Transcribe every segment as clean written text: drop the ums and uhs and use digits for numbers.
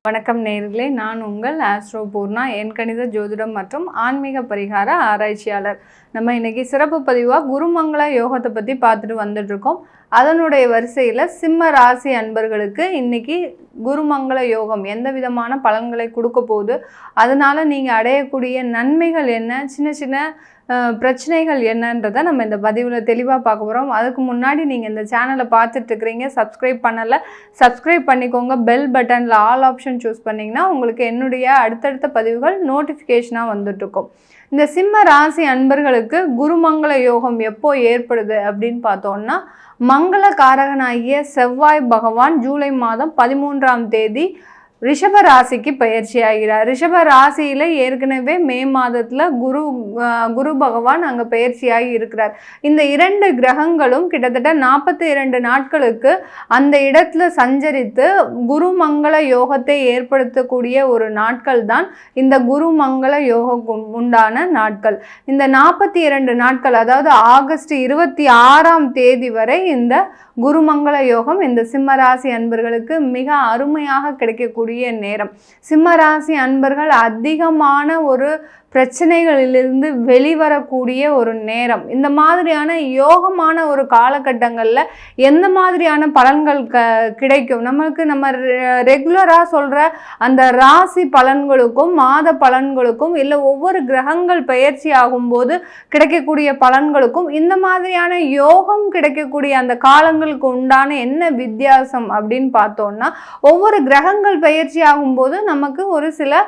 வணக்கம் நேயர்களே, நான் உங்கள் ஆஸ்ட்ரோ பூர்ணா, எண்கணித ஜோதிடம் மற்றும் ஆன்மீக பரிகார ஆராய்ச்சியாளர். நம்ம இன்னைக்கு சிறப்பு பதிவாக குருமங்கள யோகத்தை பற்றி பார்த்துட்டு வந்துட்ருக்கோம். அதனுடைய வரிசையில் சிம்ம ராசி அன்பர்களுக்கு இன்னைக்கு குருமங்கள யோகம் எந்த விதமான பலன்களை கொடுக்க போகுது, அதனால நீங்கள் அடையக்கூடிய நன்மைகள் என்ன, சின்ன சின்ன பிரச்சனைகள் என்னன்றதை நம்ம இந்த பதிவில் தெளிவாக பார்க்க போகிறோம். அதுக்கு முன்னாடி நீங்கள் இந்த சேனலை பார்த்துட்ருக்கிறீங்க, சப்ஸ்கிரைப் பண்ணலை, சப்ஸ்கிரைப் பண்ணிக்கோங்க. பெல் பட்டனில் ஆல் ஆப்ஷன் சூஸ் பண்ணிங்கன்னா உங்களுக்கு என்னுடைய அடுத்தடுத்த பதிவுகள் நோட்டிஃபிகேஷனாக வந்துட்டுருக்கும். இந்த சிம்ம ராசி அன்பர்களுக்கு குருமங்கள யோகம் எப்போ ஏற்படுது அப்படின்னு பார்த்தோம்னா, மங்கள காரகனாகிய செவ்வாய் பகவான் ஜூலை மாதம் 13ஆம் தேதி ரிஷப ராசிக்கு பயிற்சி ஆகிறார். ரிஷப ராசியில் ஏற்கனவே மே மாதத்தில் குரு பகவான் அங்கே பயிற்சியாகி இருக்கிறார். இந்த இரண்டு கிரகங்களும் கிட்டத்தட்ட 42 நாட்களுக்கு அந்த இடத்துல சஞ்சரித்து குருமங்கள யோகத்தை ஏற்படுத்தக்கூடிய ஒரு நாட்கள் தான் இந்த குருமங்கள யோகம் உண்டான நாட்கள். இந்த 42 நாட்கள், அதாவது ஆகஸ்ட் 26ஆம் தேதி வரை இந்த குருமங்கள யோகம் இந்த சிம்மராசி அன்பர்களுக்கு மிக அருமையாக கிடைக்கக்கூடிய நேரம். சிம்மராசி அன்பர்கள் அதிகமான ஒரு பிரச்சனைகளிலிருந்து வெளிவரக்கூடிய ஒரு நேரம். இந்த மாதிரியான யோகமான ஒரு காலகட்டங்களில் எந்த மாதிரியான பலன்கள் கிடைக்கும் நமக்கு, நம்ம ரெகுலராக சொல்கிற அந்த ராசி பலன்களுக்கும் மாத பலன்களுக்கும் இல்லை ஒவ்வொரு கிரகங்கள் பயிற்சி ஆகும்போது கிடைக்கக்கூடிய பலன்களுக்கும் இந்த மாதிரியான யோகம் கிடைக்கக்கூடிய அந்த காலங்களுக்கு உண்டான என்ன வித்தியாசம் அப்படின்னு பார்த்தோம்னா, ஒவ்வொரு கிரகங்கள் பயிற்சி ஆகும்போது நமக்கு ஒரு சில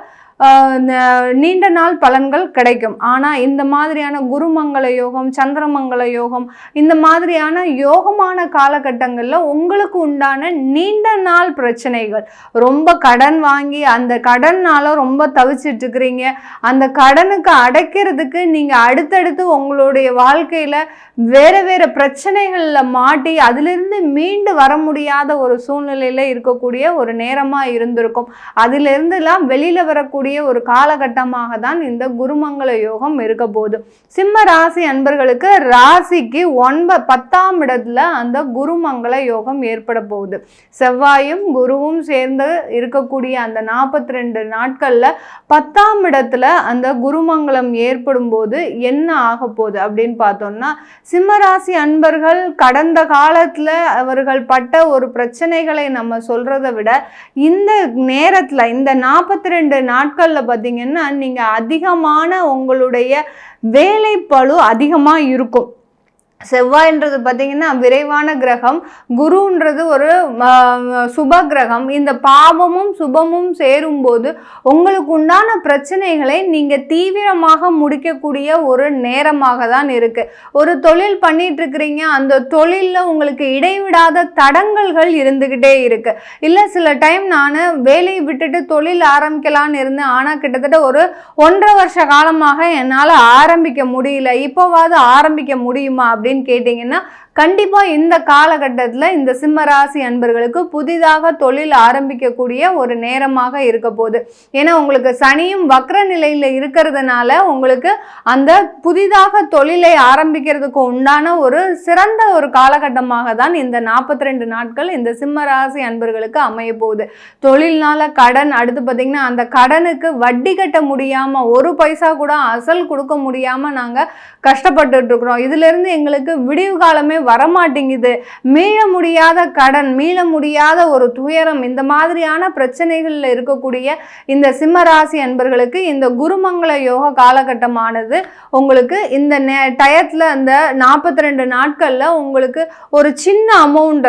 நீண்ட நாள் பலன்கள் கிடைக்கும். ஆனால் இந்த மாதிரியான குருமங்கள யோகம், சந்திரமங்கள யோகம், இந்த மாதிரியான யோகமான காலகட்டங்களில் உங்களுக்கு உண்டான நீண்ட நாள் பிரச்சனைகள், ரொம்ப கடன் வாங்கி அந்த கடனால் ரொம்ப தவிச்சிட்டு இருக்கிறீங்க, அந்த கடனுக்கு அடைக்கிறதுக்கு நீங்கள் அடுத்தடுத்து உங்களுடைய வாழ்க்கையில் வேறு வேறு பிரச்சனைகளில் மாட்டி அதிலிருந்து மீண்டு வர முடியாத ஒரு சூழ்நிலையில் இருக்கக்கூடிய ஒரு நேரமாக இருந்திருக்கும். அதிலிருந்துலாம் வெளியில் வரக்கூடிய ஒரு காலகட்டமாக தான் இந்த குருமங்கள யோகம் இருக்க போகுது. சிம்ம ராசி அன்பர்களுக்கு ராசிக்கு 10ஆம் இடத்துல அந்த குருமங்கள யோகம் ஏற்பட போகுது. செவ்வாயும் குருவும் சேர்ந்து இருக்கக்கூடிய அந்த 42 நாட்கள்ல 10ஆம் இடத்துல அந்த குருமங்களம் ஏற்படும் போது என்ன ஆக போகுது அப்படின்னு பார்த்தோம்னா, சிம்மராசி அன்பர்கள் கடந்த காலத்துல அவர்கள் பட்ட ஒரு பிரச்சனைகளை நம்ம சொல்றதை விட இந்த நேரத்துல இந்த 42 நாட்கள்ல பார்த்தீங்கன்னா நீங்க அதிகமான உங்களுடைய வேலைப்பளு அதிகமா இருக்கும். செவ்வாய்ன்றது பார்த்தீங்கன்னா விரைவான கிரகம், குருன்றது ஒரு சுப கிரகம். இந்த பாவமும் சுபமும் சேரும்போது உங்களுக்கு உண்டான பிரச்சனைகளை நீங்கள் தீவிரமாக முடிக்கக்கூடிய ஒரு நேரமாக தான் இருக்கு. ஒரு தொழில் பண்ணிட்டு இருக்கிறீங்க, அந்த தொழிலில் உங்களுக்கு இடைவிடாத தடங்கல்கள் இருந்துக்கிட்டே இருக்கு. இல்லை சில டைம் நான் வேலையை விட்டுட்டு தொழில் ஆரம்பிக்கலான்னு இருந்தேன், ஆனால் கிட்டத்தட்ட ஒரு 1.5 வருஷ காலமாக என்னால் ஆரம்பிக்க முடியல, இப்போவாது ஆரம்பிக்க முடியுமா அப்படின்னு கேட்டீங்கன்னா, கண்டிப்பா இந்த காலகட்டத்தில் இந்த சிம்மராசி அன்பர்களுக்கு புதிதாக தொழில் ஆரம்பிக்கக்கூடிய ஒரு நேரமாக இருக்க போகுது. ஏன்னா உங்களுக்கு சனியும் வக்ர நிலையில் இருக்கிறதுனால உங்களுக்கு அந்த புதிதாக தொழிலை ஆரம்பிக்கிறதுக்கு உண்டான ஒரு சிறந்த ஒரு காலகட்டமாக தான் இந்த 42 நாட்கள் இந்த சிம்மராசி அன்பர்களுக்கு அமைய போகுது. தொழில்னால கடன், அடுத்து பார்த்தீங்கன்னா அந்த கடனுக்கு வட்டி கட்ட முடியாம, ஒரு பைசா கூட அசல் கொடுக்க முடியாம நாங்கள் கஷ்டப்பட்டு இருக்கிறோம், இதுல இருந்து எங்களுக்கு விடிவு காலமே வரமாட்டேங்குது, மீள முடியாத கடன், மீள முடியாத ஒரு துயரம், இந்த மாதிரியான பிரச்சனைகள்ல இருக்கக்கூடிய இந்த சிம்மராசி அன்பர்களுக்கு இந்த குருமங்கள யோக காலகட்டமானது உங்களுக்கு இந்த டயத்துல அந்த 42 நாட்கள்ல உங்களுக்கு ஒரு சின்ன அமௌண்ட்,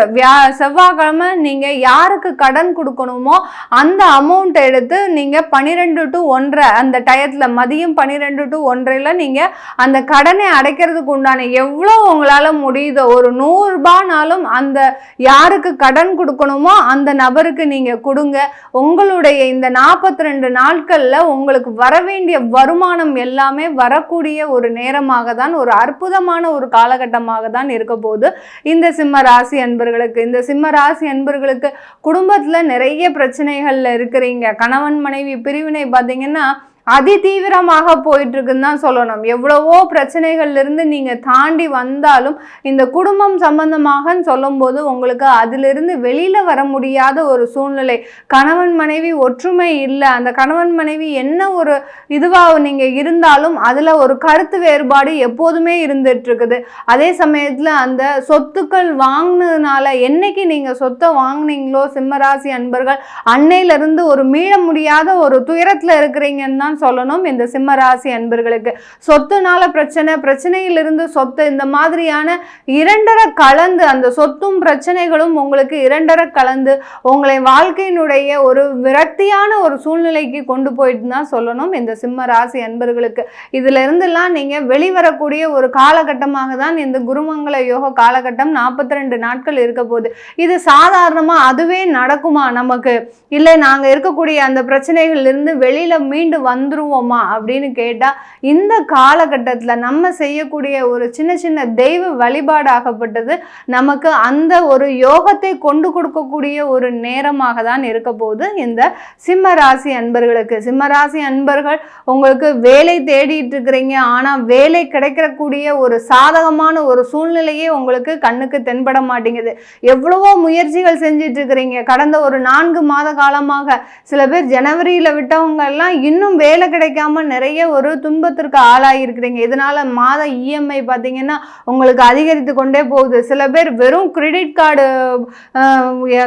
செவ்வாய்க்கிழமை நீங்க யாருக்கு கடன் கொடுக்கணுமோ அந்த அமௌண்ட் எடுத்து நீங்க 12 to 1:30 அந்த டயத்துல மதியம் 12 to 1:30 நீங்க அந்த கடனை அடைக்கிறதுக்கு உண்டான எவ்வளோ உங்களால முடியுதோ, ஒரு 100 ரூபாய்னாலும் அந்த யாருக்கு கடன் கொடுக்கணுமோ அந்த நபருக்கு நீங்க கொடுங்க. உங்களுடைய இந்த 42 நாட்கள்ல உங்களுக்கு வர வேண்டிய வருமானம் எல்லாமே வரக்கூடிய ஒரு நேரமாக தான், ஒரு அற்புதமான ஒரு காலகட்டமாக தான் இருக்க போது இந்த சிம்ம ராசி அன்பர்களுக்கு. இந்த சிம்ம ராசி அன்பர்களுக்கு குடும்பத்துல நிறைய பிரச்சனைகள்ல இருக்கிறீங்க, கணவன் மனைவி பிரிவினை பார்த்தீங்கன்னா அதிதீவிரமாக போயிட்டு இருக்குன்னு தான் சொல்லணும். எவ்வளவோ பிரச்சனைகள்ல இருந்து நீங்க தாண்டி வந்தாலும் இந்த குடும்பம் சம்பந்தமாக சொல்லும் போது உங்களுக்கு அதிலிருந்து வெளியில வர முடியாத ஒரு சூழ்நிலை. கணவன் மனைவி ஒற்றுமை இல்லை. அந்த கணவன் மனைவி என்ன ஒரு இதுவாக நீங்க இருந்தாலும் அதுல ஒரு கருத்து வேறுபாடு எப்போதுமே இருந்துட்டு இருக்குது. அதே சமயத்துல அந்த சொத்துக்கள் வாங்கினதுனால என்னைக்கு நீங்க சொத்தை வாங்கினீங்களோ சிம்மராசி அன்பர்கள் அன்னையில இருந்து ஒரு மீள முடியாத ஒரு துயரத்துல இருக்கிறீங்கன்னு தான் சொல்லணும். இந்த சிம்மராசி அன்பர்களுக்கு சொத்துனால பிரச்சனையிலிருந்து சொத்து இந்த மாதிரியான இரண்டரை கலந்து அந்த சொத்தும் பிரச்சனைகளும் உங்களுக்கு இரண்டரை கலந்து உங்களை வாழ்க்கையினுடைய ஒரு விரக்தியான ஒரு சூழ்நிலைக்கு கொண்டு போயிட்டு தான் சொல்லணும் இந்த சிம்ம ராசி அன்பர்களுக்கு. இதுல இருந்தெல்லாம் நீங்க வெளிவரக்கூடிய ஒரு காலகட்டமாக தான் இந்த குருமங்கள யோக காலகட்டம் 42 நாட்கள் இருக்க போகுது. இது சாதாரணமா அதுவே நடக்குமா நமக்கு, இல்லை நாங்க இருக்கக்கூடிய அந்த பிரச்சனைகள் இருந்து வெளியில மீண்டு வந்துருவோமா அப்படின்னு கேட்டா இந்த காலகட்டத்துல நம்ம செய்யக்கூடிய ஒரு சின்ன சின்ன தெய்வ வழிபாடாகப்பட்டது நமக்கு அந்த ஒரு யோகத்தை கொண்டு கொடுக்கக்கூடிய ஒரு நேரமாக தான் இருக்க போகுது இந்த சிம்ம ராசி அன்பர்களுக்கு. சிம்ம ராசி அன்பர்கள் உங்களுக்கு வேலை தேடிட்டு இருக்கிறீங்க, ஆனா வேலை கிடைக்கக்கூடிய ஒரு சாதகமான ஒரு சூழ்நிலையே உங்களுக்கு கண்ணுக்கு தென்பட மாட்டேங்குது. எவ்வளவோ முயற்சிகள் செஞ்சிட்டு இருக்கிறீங்க. கடந்த ஒரு 4 மாத காலமாக சில பேர் ஜனவரியில விட்டவங்க எல்லாம் இன்னும் வேலை கிடைக்காம நிறைய ஒரு துன்பத்திற்கு ஆளாகிருக்கிறீங்க. இதனால மாத இஎம்ஐ பார்த்தீங்கன்னா உங்களுக்கு அதிகரித்து கொண்டே போகுது. சில பேர் வெறும் கிரெடிட் கார்டு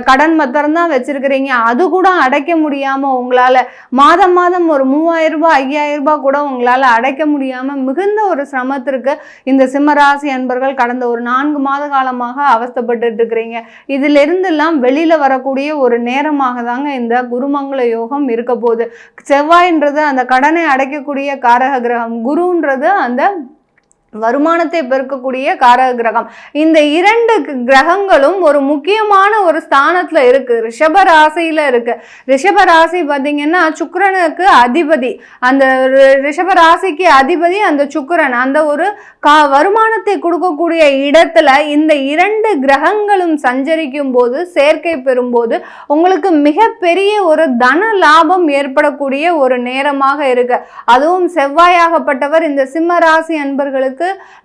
கடன் மாத்திரம் தான் வச்சிருக்கிறீங்க, அது கூட அடைக்க முடியாம உங்களால மாதம் மாதம் ஒரு 3000 ரூபாய் 5000 ரூபாய் கூட உங்களால அடைக்க முடியாம மிகுந்த ஒரு சிரமத்திற்கு இந்த சிம்மராசி அன்பர்கள் கடந்த ஒரு 4 மாத காலமாக அவஸ்தைப்பட்டு இருக்கிறீங்க. இதுல இருந்து எல்லாம் வெளியில வரக்கூடிய ஒரு நேரமாக தாங்க இந்த குருமங்கள யோகம் இருக்க போகுது. செவ்வாய்ன்றது அந்த கடனை அடைக்கக்கூடிய காரக கிரகம், குருன்றது அந்த வருமானத்தை பெருக்கக்கூடிய காரக கிரகம். இந்த 2 கிரகங்களும் ஒரு முக்கியமான ஒரு ஸ்தானத்துல இருக்கு, ரிஷப ராசியில இருக்கு. ரிஷப ராசி பார்த்தீங்கன்னா சுக்கிரனுக்கு அதிபதி, அந்த ரிஷப ராசிக்கு அதிபதி அந்த சுக்கிரன். அந்த ஒரு வருமானத்தை கொடுக்கக்கூடிய இடத்துல இந்த 2 கிரகங்களும் சஞ்சரிக்கும் போது சேர்க்கை பெறும்போது உங்களுக்கு மிகப்பெரிய ஒரு தன லாபம் ஏற்படக்கூடிய ஒரு நேரமாக இருக்கு. அதுவும் செவ்வாயாகப்பட்டவர் இந்த சிம்ம ராசி அன்பர்களுக்கு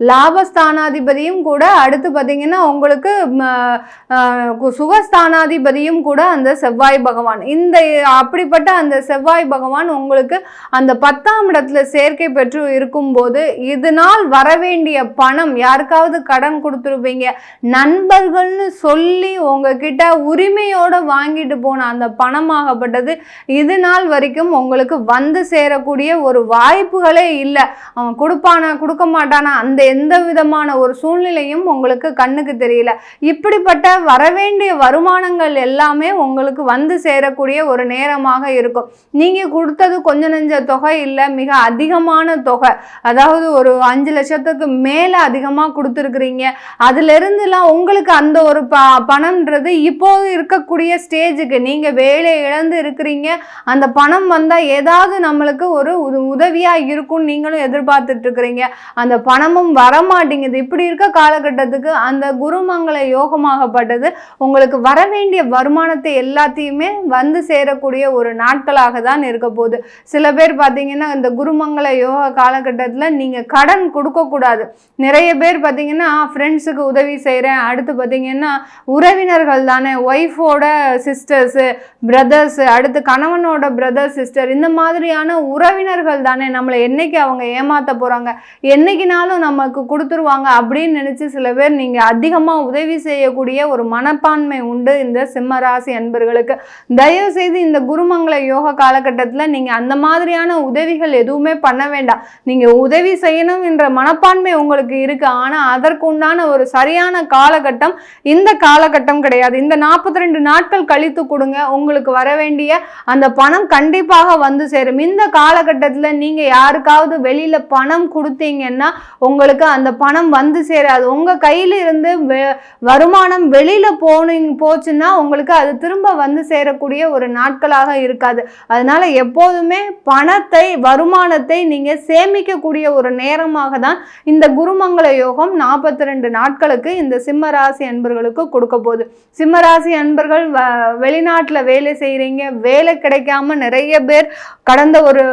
லாபஸ்தானாதிபதியும் கூட, அடுத்து பார்த்தீங்கன்னா உங்களுக்கு சுகஸ்தானாதிபதியும் கூட அந்த செவ்வாய் பகவான். இந்த அப்படிப்பட்ட அந்த செவ்வாய் பகவான் உங்களுக்கு அந்த 10ஆம் இடத்துல சேர்க்கை பெற்று இருக்கும்போது இதனால் வரவேண்டிய பணம், யாருக்காவது கடன் கொடுத்துருப்பீங்க, நண்பர்கள்னு சொல்லி உங்ககிட்ட உரிமையோட வாங்கிட்டு போன அந்த பணமாகப்பட்டது இது நாள் வரைக்கும் உங்களுக்கு வந்து சேரக்கூடிய ஒரு வாய்ப்புகளே இல்லை. அவன் கொடுப்பானா கொடுக்க மாட்டானா அந்த எந்த விதமான ஒரு சூழ்நிலையும் உங்களுக்கு கண்ணுக்கு தெரியல. இப்படிப்பட்ட வரவேண்டிய வருமானங்கள் எல்லாமே உங்களுக்கு வந்து சேரக்கூடிய ஒரு நேரமாக இருக்கும். நீங்க கொடுத்தது கொஞ்ச நெஞ்ச தொகை இல்லை, மிக அதிகமான தொகை, அதாவது ஒரு 5 லட்சத்துக்கு மேல அதிகமா கொடுத்துருக்கிறீங்க. அதுல இருந்துலாம் உங்களுக்கு அந்த ஒரு பணம்ன்றது இப்போது இருக்கக்கூடிய ஸ்டேஜுக்கு நீங்க வேலை இழந்து இருக்கிறீங்க, அந்த பணம் வந்தா ஏதாவது நம்மளுக்கு ஒரு உதவியா இருக்கும் நீங்களும் எதிர்பார்த்துட்டு இருக்கிறீங்க, அந்த பணமும் வரமாட்டேங்குது. இப்படி இருக்க காலகட்டத்துக்கு அந்த குருமங்கள யோகமாகப்பட்டது உங்களுக்கு வரவேண்டிய வருமானத்தை எல்லாத்தையுமே வந்து சேரக்கூடிய ஒரு நாட்களாக தான் இருக்க போகுது. சில பேர் பார்த்தீங்கன்னா இந்த குருமங்கள யோக காலகட்டத்தில் நீங்க கடன் கொடுக்க கூடாது. நிறைய பேர் பார்த்தீங்கன்னா ஃப்ரெண்ட்ஸுக்கு உதவி செய்கிறேன், அடுத்து பார்த்தீங்கன்னா உறவினர்கள் தானே, ஒய்ஃபோட சிஸ்டர்ஸு பிரதர்ஸு, அடுத்து கணவனோட பிரதர் சிஸ்டர், இந்த மாதிரியான உறவினர்கள் தானே நம்மளை என்னைக்கு அவங்க ஏமாத்த போறாங்க, என்னைக்குனாலும் நமக்கு கொடுத்துருவாங்க அப்படின்னு நினைச்சு சில பேர் நீங்க அதிகமா உதவி செய்யக்கூடிய ஒரு மனப்பான்மை உண்டு இந்த சிம்ம ராசி அன்பர்களுக்கு. தயவு செய்து இந்த குருமங்கள யோக காலகட்டத்தில் நீங்க அந்த மாதிரியான உதவிகள் எதுவுமே பண்ண வேண்டாம். நீங்க உதவி செய்யணும் என்ற மனப்பான்மை உங்களுக்கு இருக்கு, ஆனா அதற்கு உண்டான ஒரு சரியான காலகட்டம் இந்த காலகட்டம் கிடையாது. இந்த 42 நாட்கள் கழித்து கொடுங்க, உங்களுக்கு வர வேண்டிய அந்த பணம் கண்டிப்பாக வந்து சேரும். இந்த காலகட்டத்தில் நீங்க யாருக்காவது வெளியில பணம் கொடுத்தீங்கன்னா உங்களுக்கு அந்த பணம் வந்து சேராது. உங்கள் கையில் இருந்து வருமானம் வெளியில் போச்சுன்னா உங்களுக்கு அது திரும்ப வந்து சேரக்கூடிய ஒரு நாட்களாக இருக்காது. அதனால எப்போதுமே பணத்தை, வருமானத்தை நீங்கள் சேமிக்கக்கூடிய ஒரு நேரமாக தான் இந்த குருமங்கள யோகம் 42 நாட்களுக்கு இந்த சிம்ம ராசி அன்பர்களுக்கு கொடுக்க போகுது. சிம்ம ராசி அன்பர்கள் வெளிநாட்டில் வேலை செய்கிறீங்க, வேலை கிடைக்காம நிறைய பேர் கடந்த ஒரு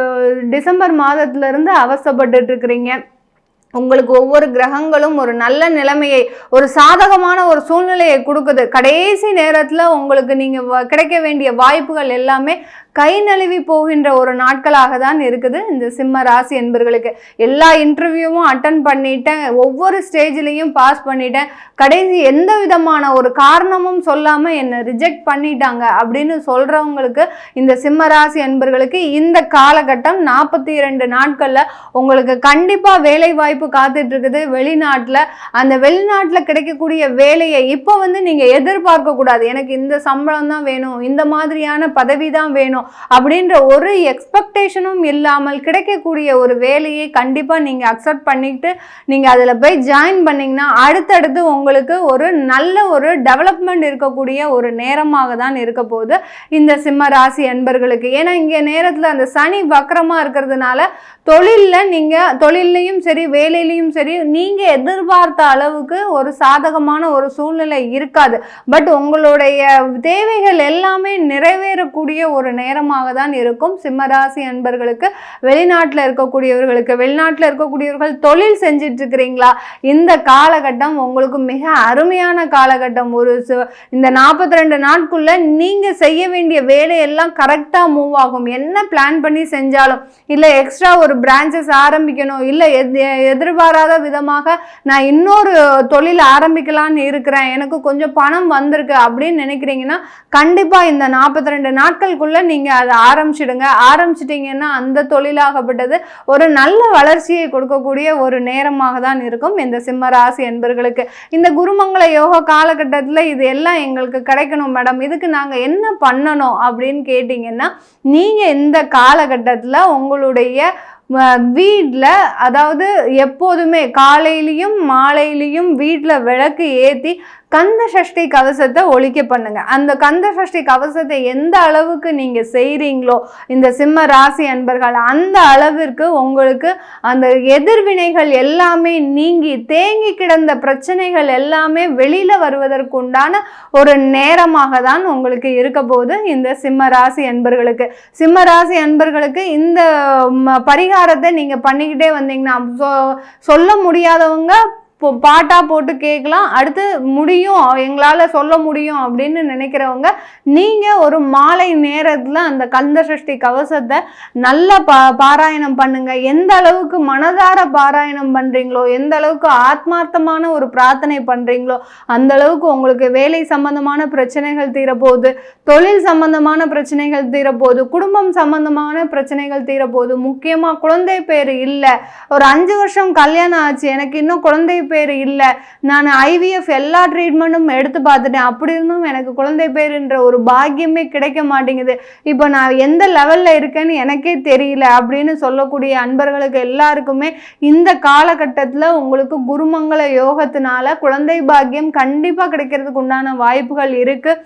டிசம்பர் மாதத்திலிருந்து அவசப்பட்டு இருக்கிறீங்க. உங்களுக்கு ஒவ்வொரு கிரகங்களும் ஒரு நல்ல நிலைமையை, ஒரு சாதகமான ஒரு சூழ்நிலையை கொடுக்குது. கடைசி நேரத்தில் உங்களுக்கு நீங்கள் கிடைக்க வேண்டிய வாய்ப்புகள் எல்லாமே கை நழுவி போகின்ற ஒரு நாட்களாக தான் இருக்குது இந்த சிம்ம ராசி என்பர்களுக்கு. எல்லா இன்டர்வியூவும் அட்டன் பண்ணிட்டேன், ஒவ்வொரு ஸ்டேஜ்லேயும் பாஸ் பண்ணிட்டேன், கடைசி எந்த விதமான ஒரு காரணமும் சொல்லாமல் என்னை ரிஜெக்ட் பண்ணிட்டாங்க அப்படின்னு சொல்கிறவங்களுக்கு, இந்த சிம்ம ராசி என்பர்களுக்கு இந்த காலகட்டம் 42 நாட்களில் உங்களுக்கு கண்டிப்பாக வேலை வாய்ப்பு காத்துட்டு இருக்குது. வெளிநாட்டில் அந்த வெளிநாட்டில் கிடைக்கக்கூடிய வேலையை இப்போ நீங்கள் எதிர்பார்க்க கூடாது. எனக்கு இந்த சம்பளம் தான் வேணும், இந்த மாதிரியான பதவி தான் வேணும் அப்படின்ற ஒரு எக்ஸ்பெக்டேஷனும் இல்லாமல் கிடைக்கக்கூடிய ஒரு வேலையை கண்டிப்பாக நீங்கள் அக்செப்ட் பண்ணிட்டு நீங்கள் அதில் போய் ஜாயின் பண்ணிங்கன்னா அடுத்தடுத்து உங்களுக்கு ஒரு நல்ல ஒரு டெவலப்மெண்ட் இருக்கக்கூடிய ஒரு நேரமாக தான் இருக்க போகுது இந்த சிம்ம ராசி அன்பர்களுக்கு. ஏன்னா இங்கே நேரத்தில் அந்த சனி வக்கரமாக இருக்கிறதுனால தொழிலையும் சரி வேலையிலையும் சரி நீங்கள் எதிர்பார்த்த அளவுக்கு ஒரு சாதகமான ஒரு சூழ்நிலை இருக்காது. பட் உங்களுடைய தேவைகள் எல்லாமே நிறைவேறக்கூடிய ஒரு நேரமாக தான் இருக்கும் சிம்மராசி அன்பர்களுக்கு. வெளிநாட்டில் இருக்கக்கூடியவர்கள் தொழில் செஞ்சிட்டு இருக்கிறீங்களா, இந்த காலகட்டம் உங்களுக்கு மிக அருமையான காலகட்டம். இந்த 42 நாட்குள்ள நீங்க செய்ய வேண்டிய வேலையெல்லாம் கரெக்டாக மூவ் ஆகும். என்ன பிளான் பண்ணி செஞ்சாலும், இல்லை எக்ஸ்ட்ரா ஒரு பிரான்ச்சஸ் ஆரம்பிக்கணும், இல்லை எதிர்பாராத விதமாக நான் இன்னொரு தொழில் ஆரம்பிக்கலான்னு இருக்கிறேன், எனக்கு கொஞ்சம் பணம் வந்திருக்கு அப்படின்னு நினைக்கிறீங்கன்னா கண்டிப்பாக இந்த 42 நாட்களுக்குள்ள நீங்கள் அதை ஆரம்பிச்சிட்டிங்கன்னா அந்த தொழிலாகப்பட்டது ஒரு நல்ல வளர்ச்சியை கொடுக்கக்கூடிய ஒரு நேரமாக தான் இருக்கும் இந்த சிம்ம ராசி என்பர்களுக்கு. இந்த குருமங்கள யோக காலகட்டத்தில் இது எல்லாம் எங்களுக்கு கிடைக்கணும் மேடம், இதுக்கு நாங்கள் என்ன பண்ணணும் அப்படின்னு கேட்டிங்கன்னா, நீங்கள் இந்த காலகட்டத்தில் உங்களுடைய வீட்டில், அதாவது எப்போதுமே காலையிலையும் மாலையிலையும் வீட்டில் விளக்கு ஏற்றி கந்த சஷ்டி கவசத்தை ஒழிக்க பண்ணுங்க. அந்த கந்த சஷ்டி கவசத்தை எந்த அளவுக்கு நீங்க செய்றீங்களோ இந்த சிம்ம ராசி அன்பர்கள், அந்த அளவிற்கு உங்களுக்கு அந்த எதிர்வினைகள் எல்லாமே நீங்கி தேங்கி கிடந்த பிரச்சனைகள் எல்லாமே வெளியில வருவதற்குண்டான ஒரு நேரமாக தான் உங்களுக்கு இருக்க போது இந்த சிம்ம ராசி அன்பர்களுக்கு. சிம்ம ராசி அன்பர்களுக்கு இந்த பரிகாரத்தை நீங்க பண்ணிக்கிட்டே வந்தீங்கன்னா, சொல்ல முடியாதவங்க பாட்டா போட்டு கேட்கலாம், அடுத்து முடியும் எங்களால் சொல்ல முடியும் அப்படின்னு நினைக்கிறவங்க நீங்கள் ஒரு மாலை நேரத்தில் அந்த கந்த சஷ்டி கவசத்தை நல்லா பாராயணம் பண்ணுங்க. எந்த அளவுக்கு மனதார பாராயணம் பண்ணுறீங்களோ, எந்த அளவுக்கு ஆத்மார்த்தமான ஒரு பிரார்த்தனை பண்ணுறீங்களோ அந்த அளவுக்கு உங்களுக்கு வேலை சம்பந்தமான பிரச்சனைகள் தீரப்போகுது, தொழில் சம்பந்தமான பிரச்சனைகள் தீரப்போகுது, குடும்பம் சம்பந்தமான பிரச்சனைகள் தீரப்போகுது. முக்கியமாக குழந்தை பேர் இல்லை, ஒரு 5 வருஷம் கல்யாணம் ஆச்சு, எனக்கு இன்னும் குழந்தை பேர் இல்லை, நான் IVF எல்லா ட்ரீட்மெண்ட்டும் எடுத்து பார்த்துட்டேன், அப்படி இருந்தும் எனக்கு குழந்தை பேருன்ற ஒரு பாக்கியமே கிடைக்க மாட்டேங்குது, இப்போ நான் எந்த லெவலில் இருக்கேன்னு எனக்கே தெரியல அப்படின்னு சொல்லக்கூடிய அன்பர்களுக்கு எல்லாருக்குமே இந்த காலகட்டத்தில் உங்களுக்கு குருமங்கள யோகத்தினால குழந்தை பாக்கியம் கண்டிப்பாக கிடைக்கிறதுக்கு உண்டான வாய்ப்புகள் இருக்குது.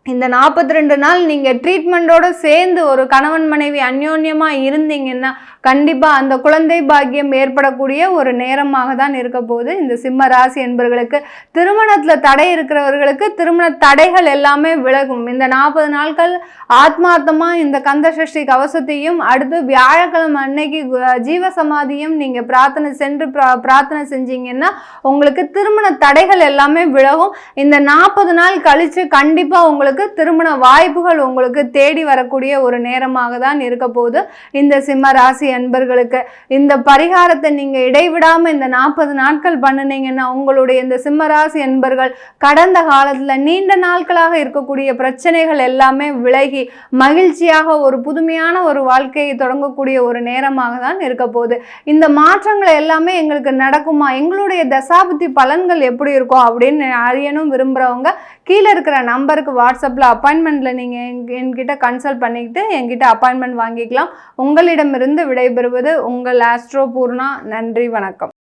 இந்த 42 நாள் நீங்கள் ட்ரீட்மெண்ட்டோடு சேர்ந்து ஒரு கணவன் மனைவி அந்யோன்யமாக இருந்தீங்கன்னா கண்டிப்பாக அந்த குழந்தை பாக்கியம் ஏற்படக்கூடிய ஒரு நேரமாக தான் இருக்க போகுது இந்த சிம்ம ராசி என்பவர்களுக்கு. திருமணத்தில் தடை இருக்கிறவர்களுக்கு திருமண தடைகள் எல்லாமே விலகும். இந்த 40 நாட்கள் ஆத்மார்த்தமாக இந்த கந்த சஷ்டி கவசத்தையும் அடுத்து வியாழக்கிழமை அன்னைக்கு ஜீவசமாதியும் நீங்கள் பிரார்த்தனை செஞ்சீங்கன்னா உங்களுக்கு திருமண தடைகள் எல்லாமே விலகும். இந்த 40 நாள் கழித்து கண்டிப்பாக உங்களுக்கு திருமண வாய்ப்புகள் உங்களுக்கு தேடி வரக்கூடிய ஒரு நேரமாக தான் இருக்க போகுது இந்த சிம்ம ராசி அன்பர்களுக்கு. இந்த பரிகாரத்தை நீங்க இடைவிடாம இந்த 40 நாட்கள் பண்ணினீங்கன்னா உங்களுடைய இந்த சிம்ம ராசி அன்பர்கள் கடந்த காலத்துல நீண்ட நாட்களாக இருக்கக்கூடிய பிரச்சனைகள் எல்லாமே விலகி மகிழ்ச்சியாக ஒரு புதுமையான ஒரு வாழ்க்கையை தொடங்கக்கூடிய ஒரு நேரமாக தான் இருக்க போகுது. இந்த மாற்றங்கள் எல்லாமே எங்களுக்கு நடக்குமா, எங்களுடைய தசாபுத்தி பலன்கள் எப்படி இருக்கும் அப்படின்னு அறியணும் விரும்புகிறவங்க கீழே இருக்கிற நம்பருக்கு வாட்ஸ்அப்பில் அப்பாயின்மெண்ட்டில் நீங்கள் என்கிட்ட கன்சல்ட் பண்ணிக்கிட்டு என்கிட்ட அப்பாயின்மெண்ட் வாங்கிக்கலாம். உங்களிடமிருந்து விடைபெறுவது உங்கள் ஆஸ்ட்ரோ பூர்ணா. நன்றி, வணக்கம்.